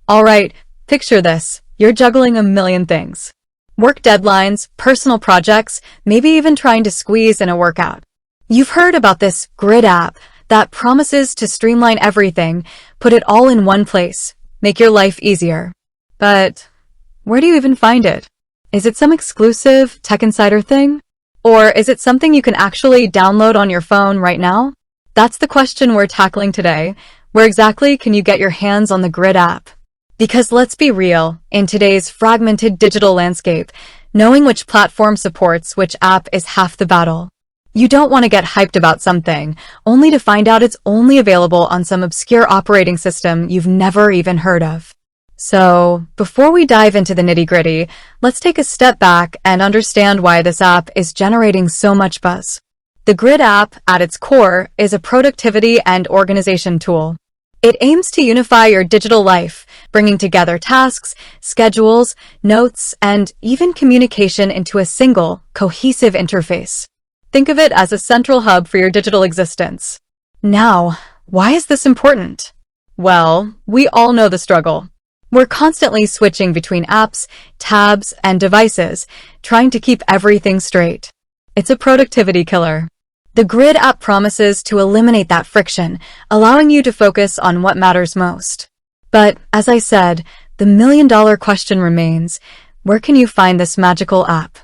Alright, picture this. You're juggling a million things. Work deadlines, personal projects, maybe even trying to squeeze in a workout. You've heard about this grid app that promises to streamline everything, put it all in one place, make your life easier. But where do you even find it? Is it some exclusive Tech Insider thing? Or is it something you can actually download on your phone right now? That's the question we're tackling today. Where exactly can you get your hands on the grid app? Because let's be real, in today's fragmented digital landscape, knowing which platform supports which app is half the battle. You don't want to get hyped about something, only to find out it's only available on some obscure operating system you've never even heard of. So, before we dive into the nitty-gritty, let's take a step back and understand why this app is generating so much buzz. The Grid app, at its core, is a productivity and organization tool. It aims to unify your digital life, bringing together tasks, schedules, notes, and even communication into a single, cohesive interface. Think of it as a central hub for your digital existence. Now, why is this important? Well, we all know the struggle. We're constantly switching between apps, tabs, and devices, trying to keep everything straight. It's a productivity killer. The Grid app promises to eliminate that friction, allowing you to focus on what matters most. But, as I said, the million-dollar question remains, where can you find this magical app?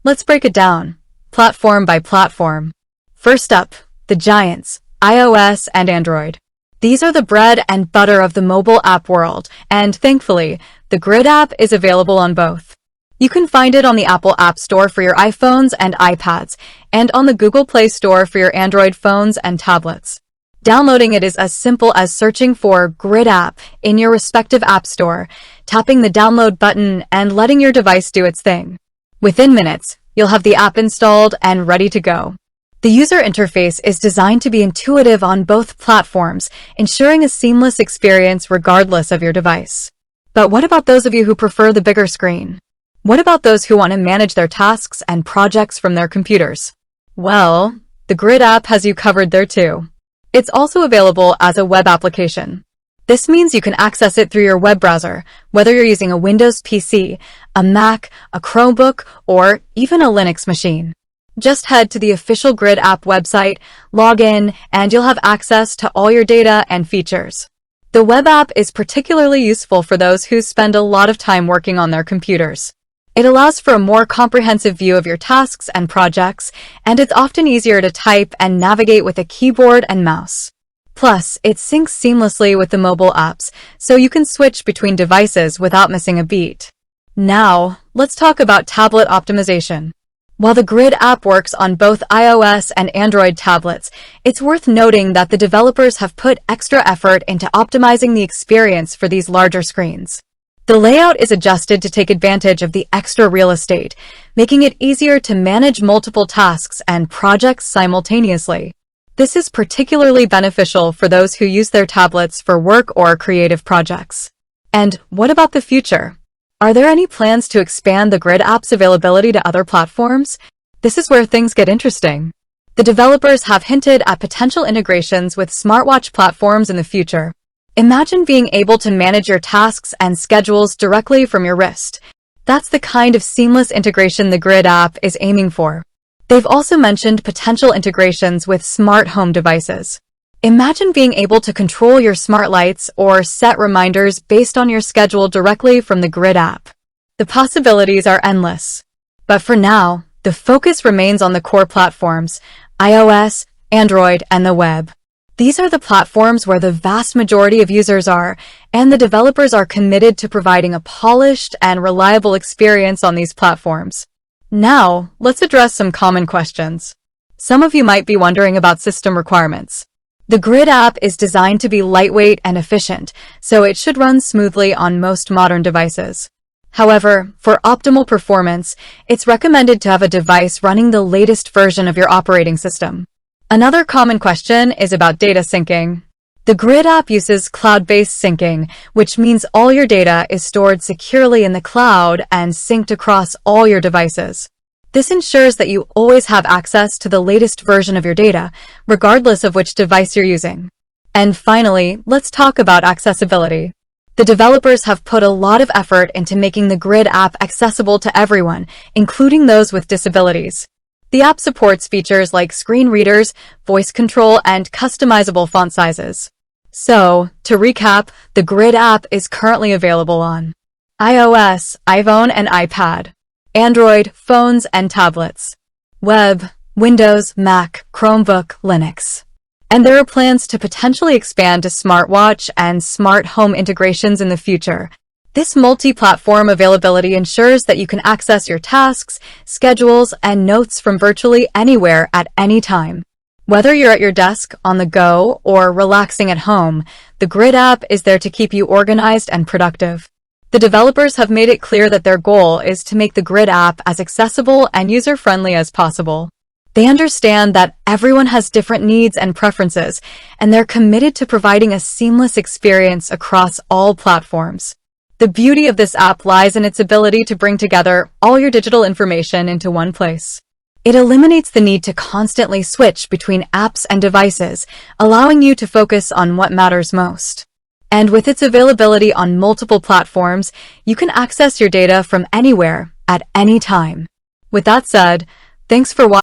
Let's break it down, platform by platform. First up, the giants, iOS and Android. These are the bread and butter of the mobile app world, and thankfully, the Grid app is available on both. You can find it on the Apple App Store for your iPhones and iPads, and on the Google Play Store for your Android phones and tablets. Downloading it is as simple as searching for Grid app in your respective app store, tapping the download button, and letting your device do its thing. Within minutes, you'll have the app installed and ready to go. The user interface is designed to be intuitive on both platforms, ensuring a seamless experience regardless of your device. But what about those of you who prefer the bigger screen? What about those who want to manage their tasks and projects from their computers? Well, the Grid app has you covered there too. It's also available as a web application. This means you can access it through your web browser, whether you're using a Windows PC, a Mac, a Chromebook, or even a Linux machine. Just head to the official Grid app website, log in, and you'll have access to all your data and features. The web app is particularly useful for those who spend a lot of time working on their computers. It allows for a more comprehensive view of your tasks and projects, and it's often easier to type and navigate with a keyboard and mouse. Plus, it syncs seamlessly with the mobile apps, so you can switch between devices without missing a beat. Now, let's talk about tablet optimization. While the Grid app works on both iOS and Android tablets, it's worth noting that the developers have put extra effort into optimizing the experience for these larger screens. The layout is adjusted to take advantage of the extra real estate, making it easier to manage multiple tasks and projects simultaneously. This is particularly beneficial for those who use their tablets for work or creative projects. And what about the future? Are there any plans to expand the Grid app's availability to other platforms? This is where things get interesting. The developers have hinted at potential integrations with smartwatch platforms in the future. Imagine being able to manage your tasks and schedules directly from your wrist. That's the kind of seamless integration the Grid app is aiming for. They've also mentioned potential integrations with smart home devices. Imagine being able to control your smart lights or set reminders based on your schedule directly from the Grid app. The possibilities are endless. But for now, the focus remains on the core platforms, iOS, Android, and the web. These are the platforms where the vast majority of users are, and the developers are committed to providing a polished and reliable experience on these platforms. Now, let's address some common questions. Some of you might be wondering about system requirements. The Grid app is designed to be lightweight and efficient, so it should run smoothly on most modern devices. However, for optimal performance, it's recommended to have a device running the latest version of your operating system. Another common question is about data syncing. The Grid app uses cloud-based syncing, which means all your data is stored securely in the cloud and synced across all your devices. This ensures that you always have access to the latest version of your data, regardless of which device you're using. And finally, let's talk about accessibility. The developers have put a lot of effort into making the Grid app accessible to everyone, including those with disabilities. The app supports features like screen readers, voice control, and customizable font sizes. So, to recap, the Grid app is currently available on iOS, iPhone, and iPad, Android, phones, and tablets, web, Windows, Mac, Chromebook, Linux. And there are plans to potentially expand to smartwatch and smart home integrations in the future. This multi-platform availability ensures that you can access your tasks, schedules, and notes from virtually anywhere at any time. Whether you're at your desk, on the go, or relaxing at home, the Grid app is there to keep you organized and productive. The developers have made it clear that their goal is to make the Grid app as accessible and user-friendly as possible. They understand that everyone has different needs and preferences, and they're committed to providing a seamless experience across all platforms. The beauty of this app lies in its ability to bring together all your digital information into one place. It eliminates the need to constantly switch between apps and devices, allowing you to focus on what matters most. And with its availability on multiple platforms, you can access your data from anywhere, at any time. With that said, thanks for watching.